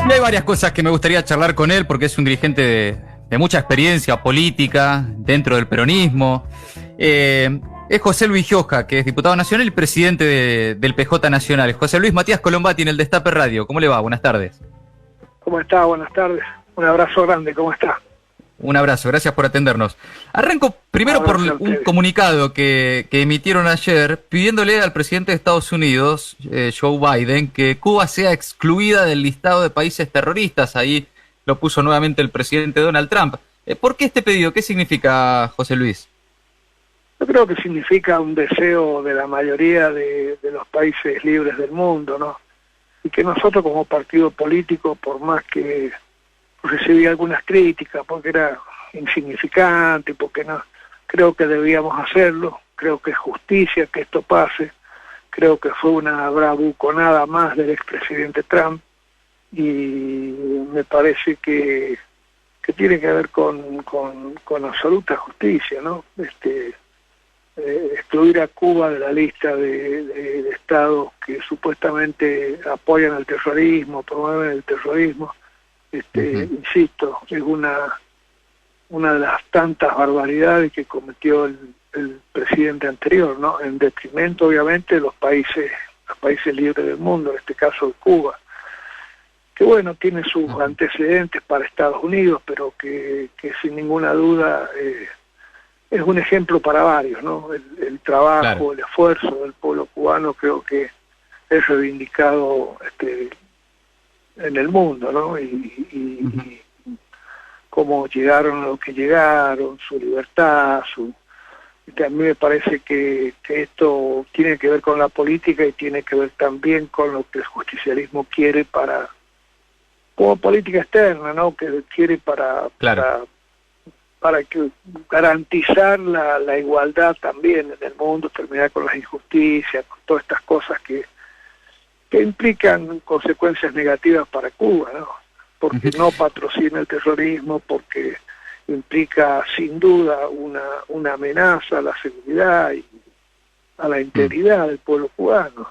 Y hay varias cosas que me gustaría charlar con él, porque es un dirigente de mucha experiencia política dentro del peronismo. Es José Luis Gioja, que es diputado nacional y presidente del PJ Nacional. José Luis Matías Colombati en el Destape Radio. ¿Cómo le va? Buenas tardes. ¿Cómo está? Buenas tardes. Un abrazo grande. ¿Cómo está? Un abrazo, gracias por atendernos. Arranco primero por un comunicado que emitieron ayer pidiéndole al presidente de Estados Unidos, Joe Biden, que Cuba sea excluida del listado de países terroristas. Ahí lo puso nuevamente el presidente Donald Trump. ¿Por qué este pedido? ¿Qué significa, José Luis? Yo creo que significa un deseo de la mayoría de los países libres del mundo, ¿no? Y que nosotros como partido político, por más que recibí algunas críticas porque era insignificante, porque no, creo que debíamos hacerlo, creo que es justicia que esto pase, creo que fue una bravuconada más del expresidente Trump y me parece que tiene que ver con absoluta justicia, ¿no? Excluir a Cuba de la lista de estados que supuestamente apoyan el terrorismo, promueven el terrorismo. Insisto, es una de las tantas barbaridades que cometió el presidente anterior, ¿no? En detrimento, obviamente, de los países libres del mundo, en este caso de Cuba, que bueno, tiene sus antecedentes para Estados Unidos, pero que sin ninguna duda es un ejemplo para varios, ¿no? El trabajo, claro, el esfuerzo del pueblo cubano creo que es reivindicado en el mundo, ¿no? Y cómo llegaron a lo que llegaron, su libertad, a mí me parece que esto tiene que ver con la política y tiene que ver también con lo que el justicialismo quiere como política externa, ¿no? Que quiere para que garantizar la igualdad también en el mundo, terminar con las injusticias, con todas estas cosas que implican consecuencias negativas para Cuba, ¿no? Porque no patrocina el terrorismo, porque implica sin duda una amenaza a la seguridad y a la integridad del pueblo cubano.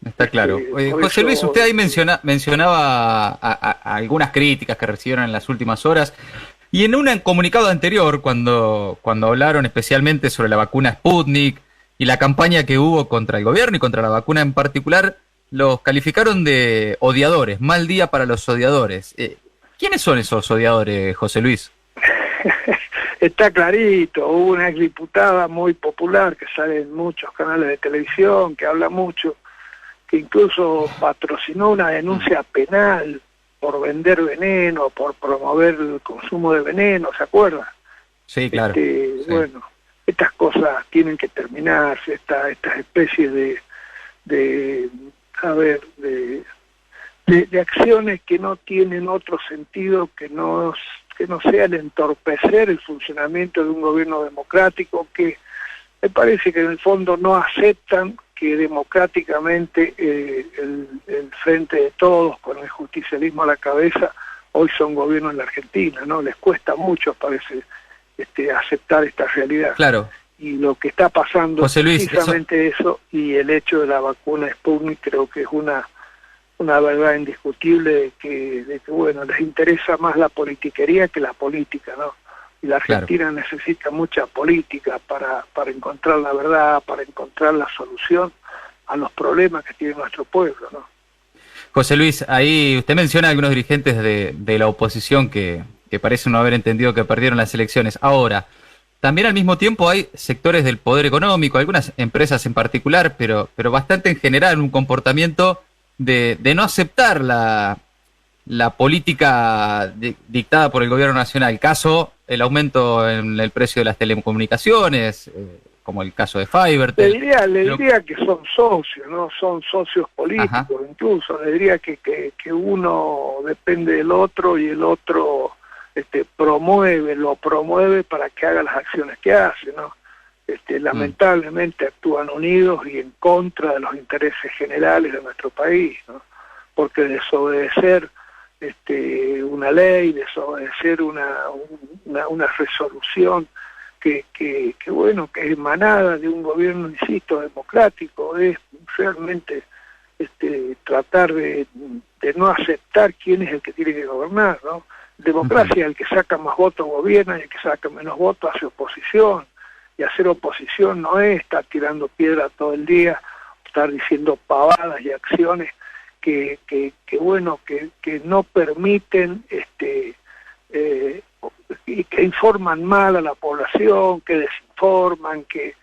Está claro. José Luis, usted ahí mencionaba a algunas críticas que recibieron en las últimas horas, y en un comunicado anterior, cuando hablaron especialmente sobre la vacuna Sputnik y la campaña que hubo contra el gobierno y contra la vacuna en particular, los calificaron de odiadores, mal día para los odiadores. ¿Quiénes son esos odiadores, José Luis? Está clarito, hubo una exdiputada muy popular que sale en muchos canales de televisión, que habla mucho, que incluso patrocinó una denuncia penal por vender veneno, por promover el consumo de veneno, ¿se acuerda? Sí, claro. Sí. Bueno, estas cosas tienen que terminarse, estas especies de acciones que no tienen otro sentido que no sea el entorpecer el funcionamiento de un gobierno democrático, que me parece que en el fondo no aceptan que democráticamente el Frente de Todos, con el justicialismo a la cabeza, hoy son gobierno en la Argentina, ¿no? Les cuesta mucho, parece, aceptar esta realidad. Claro. Y lo que está pasando José Luis, precisamente eso, y el hecho de la vacuna Sputnik creo que es una verdad indiscutible de que bueno, les interesa más la politiquería que la política, ¿no? Y la Argentina necesita mucha política para encontrar la verdad, para encontrar la solución a los problemas que tiene nuestro pueblo, ¿no? José Luis, ahí usted menciona a algunos dirigentes de la oposición que parecen no haber entendido que perdieron las elecciones. Ahora, también al mismo tiempo hay sectores del poder económico, algunas empresas en particular, pero bastante en general, un comportamiento de no aceptar la política dictada por el gobierno nacional. Caso, el aumento en el precio de las telecomunicaciones, como el caso de Fivertel. Le diría que son socios, ¿no? Son socios políticos. Ajá. Incluso. Le diría que uno depende del otro y el otro lo promueve para que haga las acciones que hace, ¿no? Lamentablemente actúan unidos y en contra de los intereses generales de nuestro país, ¿no? Porque desobedecer una ley, desobedecer una resolución que es emanada de un gobierno, insisto, democrático, es realmente tratar de de no aceptar quién es el que tiene que gobernar, ¿no? Democracia, el que saca más votos gobierna y el que saca menos votos hace oposición. Y hacer oposición no es estar tirando piedra todo el día, estar diciendo pavadas y acciones que no permiten y que informan mal a la población, que desinforman, que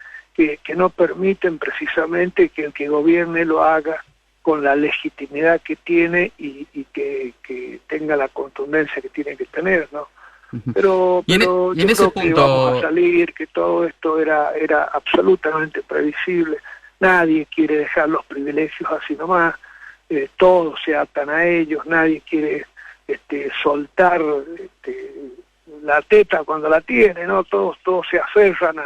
no permiten precisamente que el que gobierne lo haga con la legitimidad que tiene y que tenga la contundencia que tiene que tener, ¿no? Pero yo creo que vamos a salir, que todo esto era absolutamente previsible. Nadie quiere dejar los privilegios así nomás, todos se atan a ellos, nadie quiere soltar la teta cuando la tiene, ¿no? Todos se aferran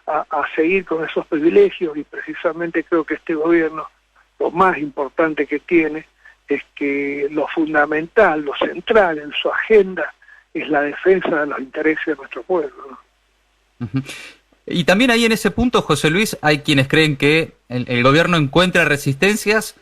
a seguir con esos privilegios, y precisamente creo que este gobierno, lo más importante que tiene es que lo fundamental, lo central en su agenda es la defensa de los intereses de nuestro pueblo, ¿no? Y también ahí en ese punto, José Luis, hay quienes creen que el gobierno encuentra resistencias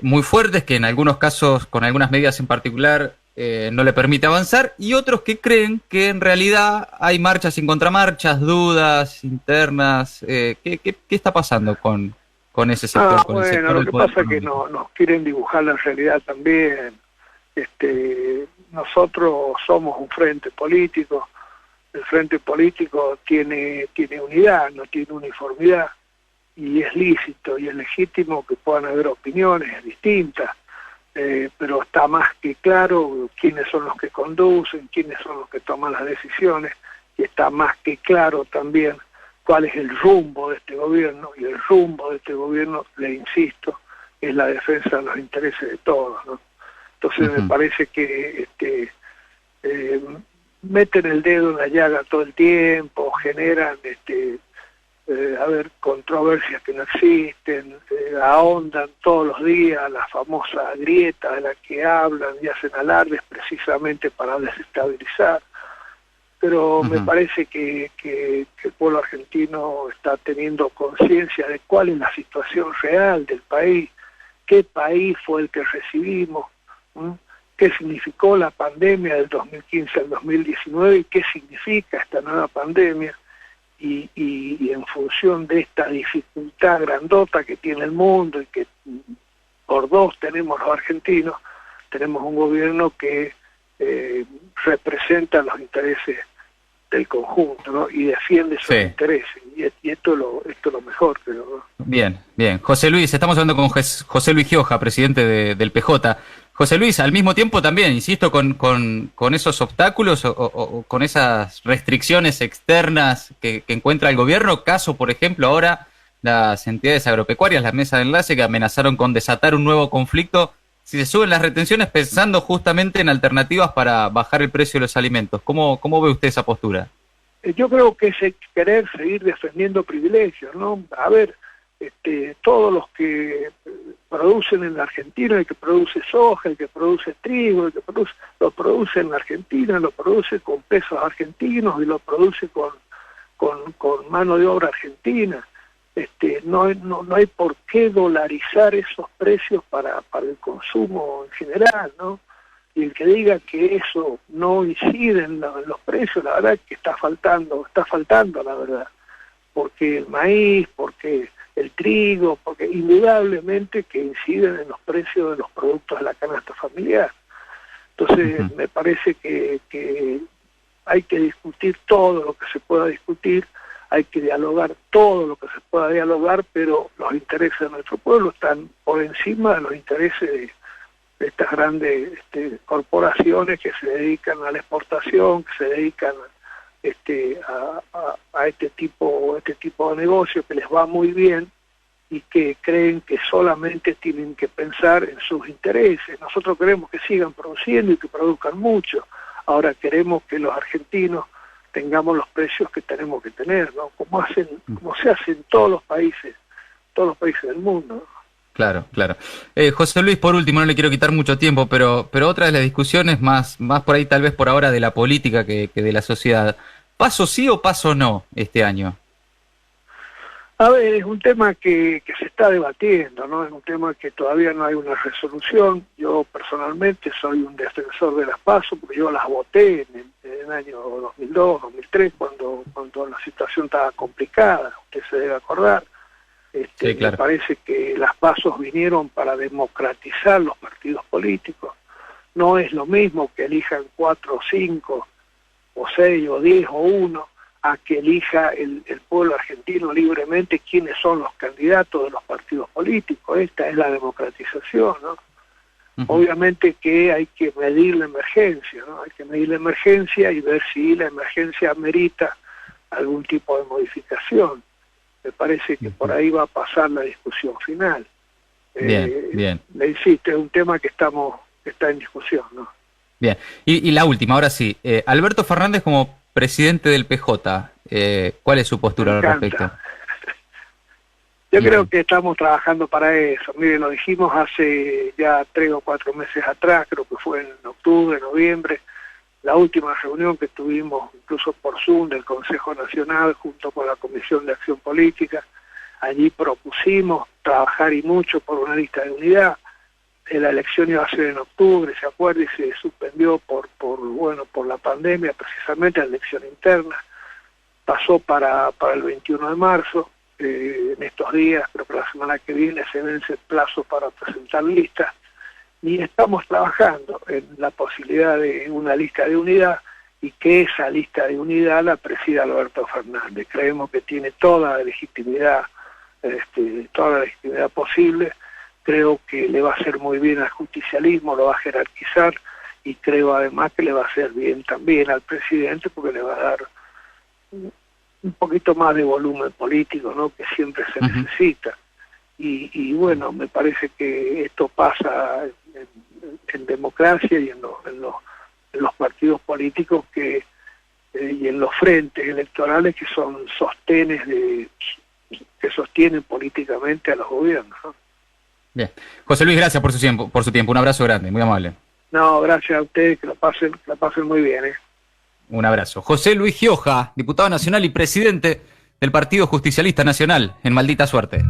muy fuertes, que en algunos casos, con algunas medidas en particular, no le permite avanzar, y otros que creen que en realidad hay marchas y contramarchas, dudas internas. ¿Qué está pasando con ese sector? Con el sector lo que pasa es que nos quieren dibujar la realidad también. Nosotros somos un frente político. El frente político tiene unidad, no tiene uniformidad, y es lícito y es legítimo que puedan haber opiniones distintas, pero está más que claro quiénes son los que conducen, quiénes son los que toman las decisiones, y está más que claro también cuál es el rumbo de este gobierno, y el rumbo de este gobierno, le insisto, es la defensa de los intereses de todos, ¿no? Entonces me parece que meten el dedo en la llaga todo el tiempo, generan controversias que no existen, ahondan todos los días la famosa grieta de la que hablan y hacen alardes precisamente para desestabilizar. Pero me parece que el pueblo argentino está teniendo conciencia de cuál es la situación real del país, qué país fue el que recibimos, qué significó la pandemia del 2015 al 2019 y qué significa esta nueva pandemia, y en función de esta dificultad grandota que tiene el mundo y que por dos tenemos los argentinos, tenemos un gobierno que representa los intereses del conjunto, ¿no? Y defiende sus intereses, y esto es lo mejor, creo, ¿no? Bien. José Luis, estamos hablando con José Luis Gioja, presidente del PJ. José Luis, al mismo tiempo también, insisto, con esos obstáculos o con esas restricciones externas que encuentra el gobierno, caso, por ejemplo, ahora las entidades agropecuarias, las mesas de enlace, que amenazaron con desatar un nuevo conflicto si se suben las retenciones, pensando justamente en alternativas para bajar el precio de los alimentos. ¿Cómo ve usted esa postura? Yo creo que es querer seguir defendiendo privilegios, ¿no? A ver, todos los que producen en la Argentina, el que produce soja, el que produce trigo, lo produce en la Argentina, lo produce con pesos argentinos y lo produce con mano de obra argentina. No hay por qué dolarizar esos precios para el consumo en general, ¿no? Y el que diga que eso no incide en los precios, la verdad es que está faltando la verdad, porque el maíz, porque el trigo, porque indudablemente que inciden en los precios de los productos de la canasta familiar. Entonces me parece que hay que discutir todo lo que se pueda discutir, hay que dialogar todo lo que se pueda dialogar, pero los intereses de nuestro pueblo están por encima de los intereses de estas grandes corporaciones que se dedican a la exportación, que se dedican a este tipo de negocio que les va muy bien y que creen que solamente tienen que pensar en sus intereses. Nosotros queremos que sigan produciendo y que produzcan mucho. Ahora queremos que los argentinos tengamos los precios que tenemos que tener, ¿no? Como se hace en todos los países del mundo, ¿no? Claro. José Luis, por último, no le quiero quitar mucho tiempo, pero otra de las discusiones más por ahí, tal vez por ahora, de la política que de la sociedad. ¿Paso sí o paso no este año? A ver, es un tema que se está debatiendo, ¿no? Es un tema que todavía no hay una resolución. Yo personalmente soy un defensor de las PASO, porque yo las voté en el año 2002, 2003, cuando la situación estaba complicada, usted se debe acordar. Sí, claro. Me parece que las PASO vinieron para democratizar los partidos políticos. No es lo mismo que elijan 4 o 5, o 6 o 10 o 1, a que elija el pueblo argentino libremente quiénes son los candidatos de los partidos políticos. Esta es la democratización, ¿no? Obviamente que hay que medir la emergencia, ¿no? Hay que medir la emergencia y ver si la emergencia amerita algún tipo de modificación. Me parece que por ahí va a pasar la discusión final. Bien. Le insisto, es un tema que está en discusión, ¿no? Bien. Y la última, ahora sí. Alberto Fernández como presidente del PJ, ¿cuál es su postura al respecto? Yo creo que estamos trabajando para eso. Mire, lo dijimos hace ya 3 o 4 meses atrás, creo que fue en octubre, noviembre, la última reunión que tuvimos incluso por Zoom del Consejo Nacional junto con la Comisión de Acción Política. Allí propusimos trabajar y mucho por una lista de unidad. La elección iba a ser en octubre, se acuerda, y se suspendió por la pandemia, precisamente la elección interna. Pasó para el 21 de marzo. En estos días, creo que la semana que viene se vence el plazo para presentar listas, y estamos trabajando en la posibilidad de una lista de unidad y que esa lista de unidad la presida Alberto Fernández. Creemos que tiene toda la legitimidad posible. Creo que le va a hacer muy bien al justicialismo, lo va a jerarquizar, y creo además que le va a hacer bien también al presidente, porque le va a dar un poquito más de volumen político, ¿no?, que siempre se necesita. Y bueno, me parece que esto pasa en democracia y en los partidos políticos y en los frentes electorales que son sostenes que sostienen políticamente a los gobiernos, ¿no? Bien. José Luis, gracias por su tiempo. Un abrazo grande, muy amable. No, gracias a ustedes, que la pasen muy bien, ¿eh? Un abrazo. José Luis Gioja, diputado nacional y presidente del Partido Justicialista Nacional, en Maldita Suerte.